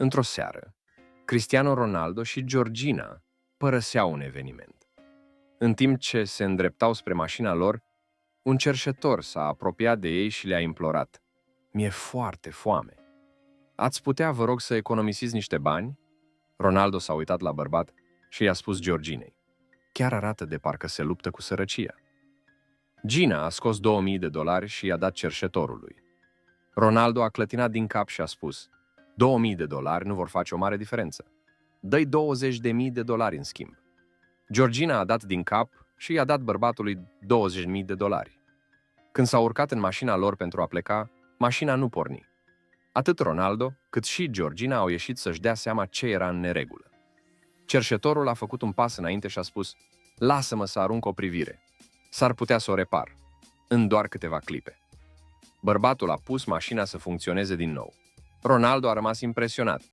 Într-o seară, Cristiano Ronaldo și Georgina părăseau un eveniment. În timp ce se îndreptau spre mașina lor, un cerșetor s-a apropiat de ei și le-a implorat: „Mi-e foarte foame. Ați putea, vă rog, să economisiți niște bani?” Ronaldo s-a uitat la bărbat și i-a spus Georginei: „Chiar arată de parcă se luptă cu sărăcia.” Gina a scos $2000 și i-a dat cerșetorului. Ronaldo a clătinat din cap și a spus: $2000 nu vor face o mare diferență. Dă-i $20.000 în schimb.” Georgina a dat din cap și i-a dat bărbatului $20.000. Când s-au urcat în mașina lor pentru a pleca, mașina nu porni. Atât Ronaldo, cât și Georgina au ieșit să-și dea seama ce era în neregulă. Cerșetorul a făcut un pas înainte și a spus: „Lasă-mă să arunc o privire. S-ar putea să o repar. În doar câteva clipe.” Bărbatul a pus mașina să funcționeze din nou. Ronaldo a rămas impresionat.